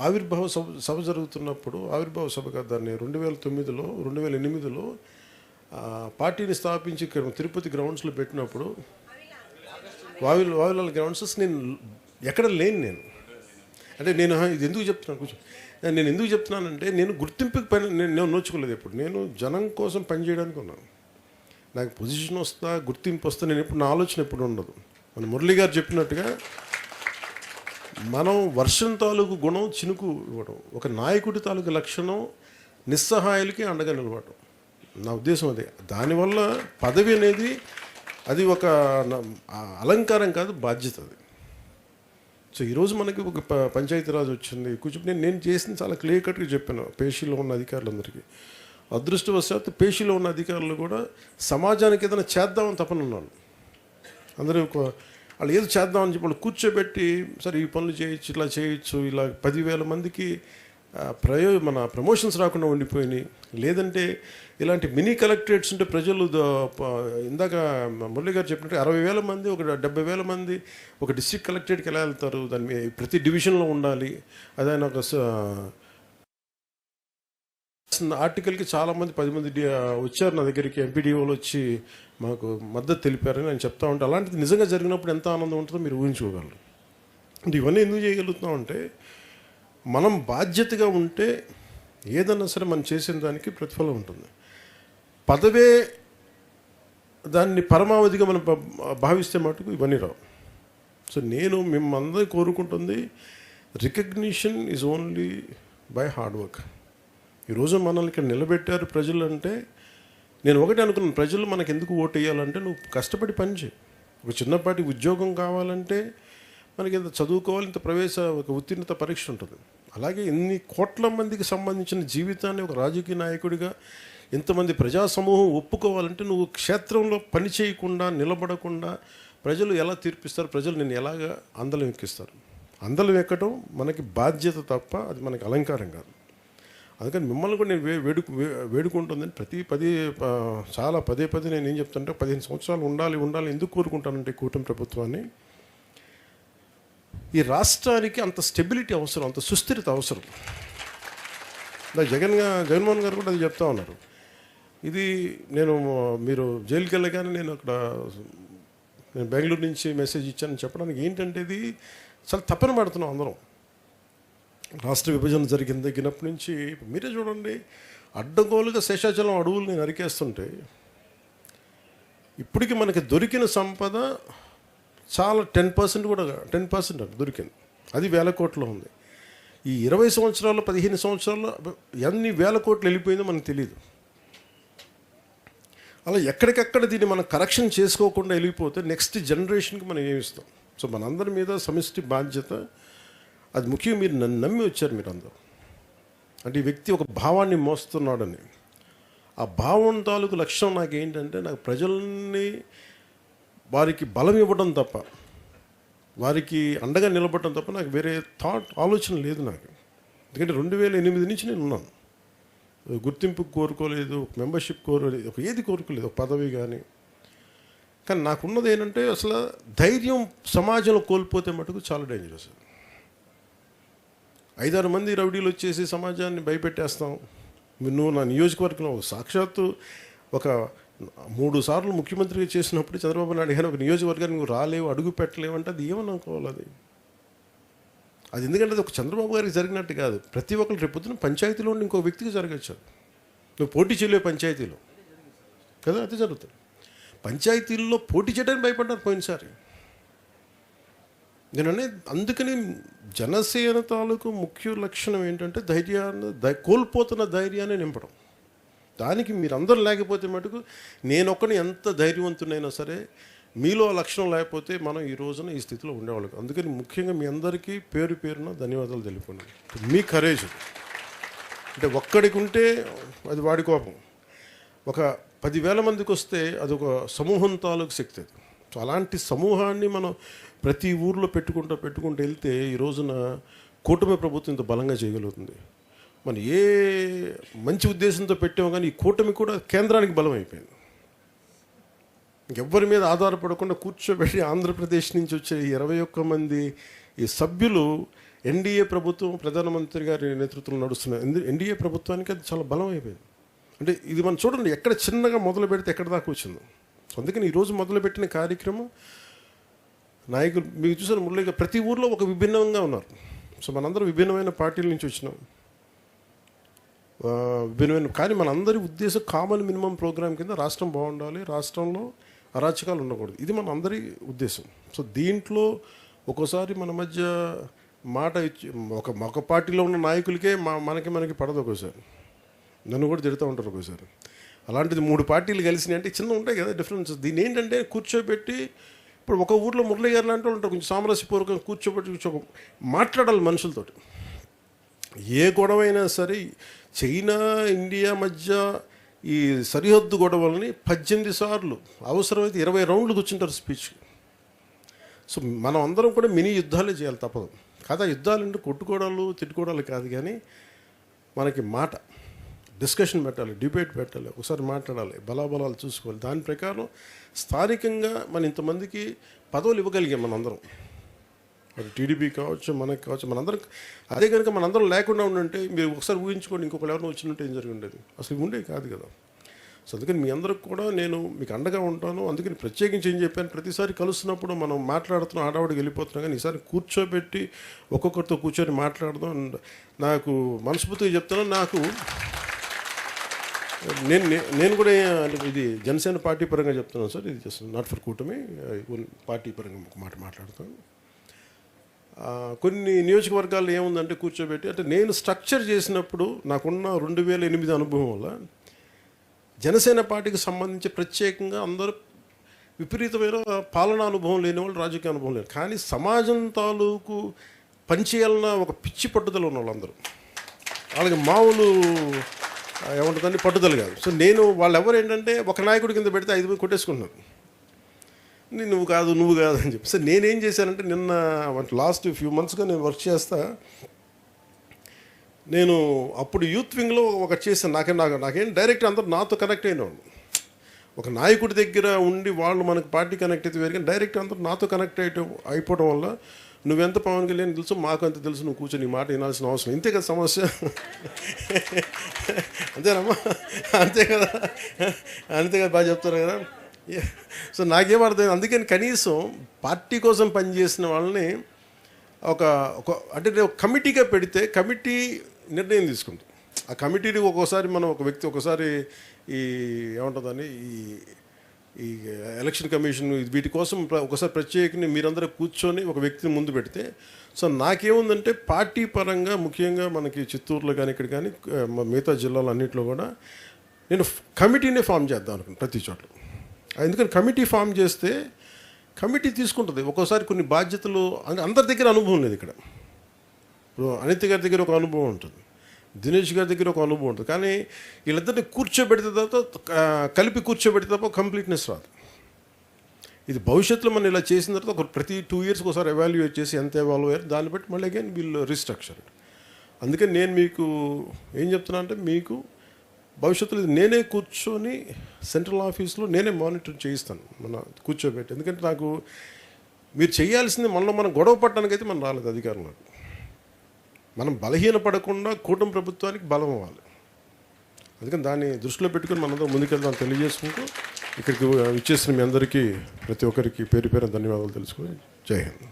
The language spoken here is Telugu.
ఆవిర్భావ సభ జరుగుతున్నప్పుడు ఆవిర్భావ సభ కాదు దాన్ని 2008లో పార్టీని స్థాపించి ఇక్కడ తిరుపతి గ్రౌండ్స్లో పెట్టినప్పుడు వావిలాల్ గ్రౌండ్స్ నేను ఎక్కడ లేను. అంటే నేను ఇది ఎందుకు చెప్తున్నాను కొంచెం నేను ఎందుకు చెప్తున్నానంటే నేను గుర్తింపుకి పని నేను నోచుకోలేదు. ఎప్పుడు నేను జనం కోసం పనిచేయడానికి ఉన్నాను. నాకు పొజిషన్ వస్తా గుర్తింపు వస్తా నేను ఎప్పుడు నా ఆలోచన ఎప్పుడు ఉండదు. మన మురళి గారు చెప్పినట్టుగా మనం వర్షం తాలూకు గుణం చినుకు ఇవ్వడం, ఒక నాయకుడి తాలూకు లక్షణం నిస్సహాయాలకి అండగా నిలబడటం. నా ఉద్దేశం అదే. దానివల్ల పదవి అనేది అది ఒక అలంకారం కాదు, బాధ్యత అది. సో ఈరోజు మనకి ఒక పంచాయతీరాజ్ వచ్చింది. కొంచెం నేను చేసింది చాలా క్లియర్ కట్గా చెప్పాను పేషీలో ఉన్న అధికారులందరికీ. అదృష్టవశాత్తు పేషీలో ఉన్న అధికారులు కూడా సమాజానికి ఏదైనా చేద్దామని తపన ఉన్నాను. అందరూ వాళ్ళు ఏదో చేద్దామని చెప్పి వాళ్ళు కూర్చోబెట్టి సరే ఈ పనులు చేయొచ్చు, ఇట్లా చేయొచ్చు, ఇలా 10,000 మందికి మన ప్రమోషన్స్ రాకుండా ఉండిపోయినాయి. లేదంటే ఇలాంటి మినీ కలెక్టరేట్స్ ఉంటే ప్రజలు ఇందాక మురళి గారు చెప్పినట్టు 60,000 మంది, ఒక 70,000 మంది ఒక డిస్ట్రిక్ట్ కలెక్టరేట్కి ఎలా వెళ్తారు? దాని ప్రతి డివిజన్లో ఉండాలి. అదైనా ఒక ఆర్టికల్కి చాలామంది 10 మంది వచ్చారు నా దగ్గరికి. ఎంపీడీఓలు వచ్చి మాకు మద్దతు తెలిపారని నేను చెప్తా ఉంటే అలాంటిది నిజంగా జరిగినప్పుడు ఎంత ఆనందం ఉంటుందో మీరు ఊహించుకోగలరు. అంటే ఇవన్నీ ఎందుకు చేయగలుగుతున్నామంటే మనం బాధ్యతగా ఉంటే ఏదన్నా సరే మనం చేసిన దానికి ప్రతిఫలం ఉంటుంది. పదవే దాన్ని పరమావధిగా మనం భావిస్తే మటుకు ఇవన్నీ రావు. సో నేను మిమ్మల్ని కోరుకుంటుంది recognition is only by hard work. ఈరోజు మనల్ని ఇక్కడ నిలబెట్టారు ప్రజలు అంటే నేను ఒకటి అనుకున్నాను, ప్రజలు మనకు ఎందుకు ఓటు వేయాలంటే నువ్వు కష్టపడి పని చేయి. ఒక చిన్నపాటి ఉద్యోగం కావాలంటే మనకి ఇంత చదువుకోవాలి, ఇంత ఒక ఉత్తీర్ణత పరీక్ష ఉంటుంది. అలాగే ఇన్ని కోట్ల మందికి సంబంధించిన జీవితాన్ని ఒక రాజకీయ నాయకుడిగా ఇంతమంది ప్రజా సమూహం ఒప్పుకోవాలంటే నువ్వు క్షేత్రంలో పని చేయకుండా నిలబడకుండా ప్రజలు ఎలా తీర్పిస్తారు? ప్రజలు నేను ఎలాగ అందలం ఎక్కిస్తారు? అందలం ఎక్కడం మనకి బాధ్యత తప్ప అది మనకి అలంకారం కాదు. అందుకని మిమ్మల్ని కూడా నేను వేడుకుంటుందని చాలా పదే నేను ఏం చెప్తానంటే 15 సంవత్సరాలు ఉండాలి ఎందుకు కోరుకుంటానంటే కూటమి ప్రభుత్వాన్ని. ఈ రాష్ట్రానికి అంత స్టెబిలిటీ అవసరం, అంత సుస్థిరత అవసరం. జగన్మోహన్ గారు కూడా అది చెప్తా ఉన్నారు. ఇది మీరు జైలుకి వెళ్ళగానే నేను బెంగళూరు నుంచి మెసేజ్ ఇచ్చానని చెప్పడానికి ఏంటంటే ఇది చాలా తప్పన పడుతున్నాం అందరం. రాష్ట్ర విభజన తగ్గినప్పటి నుంచి మీరే చూడండి, అడ్డగోలుగా శేషాచలం అడవులు నేను నరికేస్తుంటే ఇప్పటికి మనకి దొరికిన సంపద చాలా 10% దొరికింది. అది 1,000 కోట్లు ఉంది. ఈ 20 సంవత్సరాలు 15 సంవత్సరాల్లో ఎన్ని 1,000 కోట్లు వెళ్ళిపోయిందో మనకు తెలియదు. అలా ఎక్కడికక్కడ దీన్ని మనం కరెక్షన్ చేసుకోకుండా వెళ్ళిపోతే నెక్స్ట్ జనరేషన్కి మనం ఏమిస్తాం? సో మనందరి మీద సమిష్టి బాధ్యత. అది ముఖ్యంగా మీరు నన్ను నమ్మి వచ్చారు మీరందరూ. అంటే ఈ వ్యక్తి ఒక భావాన్ని మోస్తున్నాడని. ఆ భావం తాలూకు లక్ష్యం నాకు ఏంటంటే నాకు ప్రజల్ని వారికి బలం ఇవ్వడం తప్ప, వారికి అండగా నిలబడటం తప్ప నాకు వేరే ఆలోచన లేదు నాకు. ఎందుకంటే 2008 నుంచి నేను ఉన్నాను. గుర్తింపు కోరుకోలేదు, మెంబర్షిప్ కోరుకోలేదు, ఏది కోరుకోలేదు, ఒక పదవి కానీ. కానీ నాకున్నది ఏంటంటే అసలు ధైర్యం సమాజంలో కోల్పోతే మటుకు చాలా డేంజరస్. 5-6 మంది రౌడీలు వచ్చేసి సమాజాన్ని భయపెట్టేస్తాం. నువ్వు నా నియోజకవర్గంలో సాక్షాత్తు ఒక 3 సార్లు ముఖ్యమంత్రిగా చేసినప్పుడు చంద్రబాబు నాయుడు గారు ఒక నియోజకవర్గానికి నువ్వు రాలేవు, అడుగు పెట్టలేవు అంటే అది ఏమనుకోవాలి? అది ఎందుకంటే అది ఒక చంద్రబాబు గారికి జరిగినట్టు కాదు. ప్రతి ఒక్కరు రేపు పొద్దున పంచాయతీలో ఉండి ఇంకో వ్యక్తికి జరగచ్చు. నువ్వు పోటీ చేయలేవు పంచాయతీలో కదా, అది జరుగుతుంది. పంచాయతీల్లో పోటీ చేయడానికి భయపడ్డారు పోయినసారి. అందుకని జనసేన తాలూకు ముఖ్య లక్షణం ఏంటంటే కోల్పోతున్న ధైర్యాన్ని నింపడం. దానికి మీరందరూ లేకపోతే మటుకు నేనొక్కని ఎంత ధైర్యవంతునైనా సరే మీలో ఆ లక్షణం లేకపోతే మనం ఈ రోజున ఈ స్థితిలో ఉండేవాళ్ళం. అందుకని ముఖ్యంగా మీ అందరికీ పేరున ధన్యవాదాలు తెలుపుకున్నాను. మీ కరేజ్ అంటే ఒక్కడికి ఉంటే అది వాడి కోపం, ఒక 10,000 మందికి వస్తే అదొక సమూహం తాలూకు శక్తి. అది. సో అలాంటి సమూహాన్ని మనం ప్రతి ఊర్లో పెట్టుకుంటూ వెళ్తే ఈ రోజున కూటమి ప్రభుత్వం ఇంత బలంగా చేయగలుగుతుంది. మనం ఏ మంచి ఉద్దేశంతో పెట్టామో కానీ ఈ కూటమి కూడా కేంద్రానికి బలం అయిపోయింది. ఇంకెవ్వరి మీద ఆధారపడకుండా కూర్చోబెట్టి ఆంధ్రప్రదేశ్ నుంచి వచ్చే 21 మంది ఈ సభ్యులు ఎన్డీఏ ప్రభుత్వం ప్రధానమంత్రి గారి నేతృత్వంలో నడుస్తున్న ఎన్డీఏ ప్రభుత్వానికి అది చాలా బలం అయిపోయింది. అంటే ఇది మనం చూడండి, ఎక్కడ చిన్నగా మొదలు పెడితే ఎక్కడ దాకా వచ్చిందో. సో అందుకని ఈరోజు మొదలుపెట్టిన కార్యక్రమం నాయకులు మీకు చూసిన మురళిగా ప్రతి ఊర్లో ఒక విభిన్నంగా ఉన్నారు. సో మనందరం విభిన్నమైన పార్టీల నుంచి వచ్చినాం, విభిన్నమైన, కానీ మనందరి ఉద్దేశం కామన్ మినిమం ప్రోగ్రామ్ కింద రాష్ట్రం బాగుండాలి, రాష్ట్రంలో అరాచకాలు ఉండకూడదు. ఇది మన అందరి ఉద్దేశం. సో దీంట్లో ఒక్కోసారి మన మధ్య మాట ఇచ్చి ఒక పార్టీలో ఉన్న నాయకులకే మనకి పడదు. ఒక్కోసారి నన్ను కూడా తిడుతూ ఉంటారు ఒక్కోసారి. అలాంటిది 3 పార్టీలు కలిసినాయి అంటే చిన్న ఉంటాయి కదా డిఫరెన్స్. దీని ఏంటంటే కూర్చోబెట్టి, ఇప్పుడు ఒక ఊర్లో మురళి గారు లాంటి వాళ్ళు ఉంటారు, కొంచెం సామరస్యపూర్వకంగా కూర్చోబెట్టి మాట్లాడాలి మనుషులతోటి. ఏ గొడవ అయినా సరే, చైనా ఇండియా మధ్య ఈ సరిహద్దు గొడవలని 18 సార్లు, అవసరమైతే 20 రౌండ్లు కూర్చుంటారు స్పీచ్. సో మనం అందరం కూడా మినీ యుద్ధాలే చేయాలి, తప్పదు కదా. యుద్ధాలు అంటే కొట్టుకోవడాలు తిట్టుకోవడాలు కాదు, కానీ మనకి మాట డిస్కషన్ పెట్టాలి, డిబేట్ పెట్టాలి, ఒకసారి మాట్లాడాలి, బలాబలాలు చూసుకోవాలి. దాని ప్రకారం స్థానికంగా మన ఇంతమందికి పదవులు ఇవ్వగలిగాం మనందరం. అది టీడీపీ కావచ్చు, మనకి కావచ్చు, మనందరం. అదే కనుక మనందరం లేకుండా ఉండుంటే మీరు ఒకసారి ఊహించుకోండి, ఇంకొకరు ఎవరైనా వచ్చినట్టు ఏం జరిగి ఉండేది, అసలు ఉండేది కాదు కదా. సో అందుకని మీ అందరికి కూడా నేను మీకు అండగా ఉంటాను. అందుకని ప్రత్యేకించి ఏం చెప్పాను, ప్రతిసారి కలుస్తున్నప్పుడు మనం మాట్లాడుతున్నాం, ఆడవాడికి వెళ్ళిపోతున్నాం, కానీ ఈసారి కూర్చోబెట్టి ఒక్కొక్కరితో కూర్చొని మాట్లాడదాం. నాకు మనస్ఫూర్తిగా చెప్తాను, నాకు నేను కూడా ఇది జనసేన పార్టీ పరంగా చెప్తున్నాను సార్, ఇది జస్ట్ నాట్ ఫర్ కూటమి, పార్టీ పరంగా ఒక మాట మాట్లాడతాను. కొన్ని నియోజకవర్గాల్లో ఏముందంటే కూర్చోబెట్టి, అంటే నేను స్ట్రక్చర్ చేసినప్పుడు నాకున్న 2008 అనుభవం వల్ల జనసేన పార్టీకి సంబంధించి ప్రత్యేకంగా అందరూ విపరీతమైన పాలనా అనుభవం లేని వాళ్ళు, రాజకీయ అనుభవం లేని, కానీ సమాజం తాలూకు పనిచేయాలన్న ఒక పిచ్చి పట్టుదల ఉన్న వాళ్ళందరూ, వాళ్ళకి మామూలు ఏమంటుందండి పట్టుదల కాదు. సో నేను వాళ్ళెవరు ఏంటంటే ఒక నాయకుడి కింద పెడితే 5 మంది కొట్టేసుకుంటున్నారు, నువ్వు కాదు అని చెప్పి. సో నేనేం చేశానంటే, నిన్న లాస్ట్ ఫ్యూ మంత్స్గా నేను వర్క్ చేస్తా. నేను అప్పుడు యూత్ వింగ్లో ఒకటి చేశాను. నాకేం డైరెక్ట్ అందరూ నాతో కనెక్ట్ అయినవాళ్ళు. ఒక నాయకుడి దగ్గర ఉండి వాళ్ళు మనకు పార్టీ కనెక్ట్ అయితే వేరు, కానీ డైరెక్ట్ అందరూ నాతో కనెక్ట్ అయిపోవడం వల్ల నువ్వెంత పవన్ కళ్యాణ్ తెలుసు, మాకు అంత తెలుసు, నువ్వు కూర్చొని మాట వినాల్సిన అవసరం, ఇంతే కదా సమస్య. అంతేనమ్మా, అంతే కదా బాగా చెప్తారు కదా. సో నాకేం అర్థం, అందుకని కనీసం పార్టీ కోసం పనిచేసిన వాళ్ళని ఒక అంటే కమిటీగా పెడితే కమిటీ నిర్ణయం తీసుకుంటాం. ఆ కమిటీని ఒక్కోసారి మనం ఒక వ్యక్తి, ఒకసారి ఈ ఏమంటుందని ఈ ఎలక్షన్ కమిషన్ వీటి కోసం ఒకసారి ప్రత్యేకంగా మీరందరూ కూర్చొని ఒక వ్యక్తిని ముందు పెడితే, సో నాకేముందంటే పార్టీ పరంగా ముఖ్యంగా మనకి చిత్తూరులో కానీ ఇక్కడ కానీ మిగతా జిల్లాలు అన్నింటిలో కూడా నేను కమిటీనే ఫామ్ చేద్దాం అనుకున్నాను ప్రతి చోట్ల. ఎందుకని కమిటీ ఫామ్ చేస్తే కమిటీ తీసుకుంటుంది. ఒక్కోసారి కొన్ని బాధ్యతలు అందరి దగ్గర అనుభవం లేదు. ఇక్కడ ఇప్పుడు అనిత గారి దగ్గర ఒక అనుభవం ఉంటుంది, దినేష్ గారి దగ్గర ఒక అనుభవం ఉంటుంది, కానీ వీళ్ళిద్దరిని కూర్చోబెడితే తప్ప, కలిపి కూర్చోబెడితే తప్ప కంప్లీట్నెస్ రాదు. ఇది భవిష్యత్తులో మనం ఇలా చేసిన తర్వాత ప్రతి 2 ఇయర్స్కి ఒకసారి ఎవాల్యుయేట్ చేసి ఎంత ఎవాల్వ్ అయ్యారు దాన్ని బట్టి మళ్ళీ అగైన్ వీళ్ళు రీస్ట్రక్చర్. అందుకని నేను మీకు ఏం చెప్తున్నా అంటే, మీకు భవిష్యత్తులో నేనే కూర్చొని సెంట్రల్ ఆఫీస్లో నేనే మానిటర్ చేయిస్తాను మన కూర్చోబెట్టి. ఎందుకంటే నాకు మీరు చేయాల్సింది, మనం గొడవ పట్టడానికి అయితే మనం రాలేదు అధికారంలోకి. మనం బలహీన పడకుండా కూటమి ప్రభుత్వానికి బలం అవ్వాలి. అందుకని దాన్ని దృష్టిలో పెట్టుకుని మనందరం ముందుకెళ్దాం తెలియజేసుకుంటూ, ఇక్కడికి ఇచ్చేసిన మీ అందరికీ ప్రతి ఒక్కరికి పేరు ధన్యవాదాలు తెలుసుకుని జై హింద్.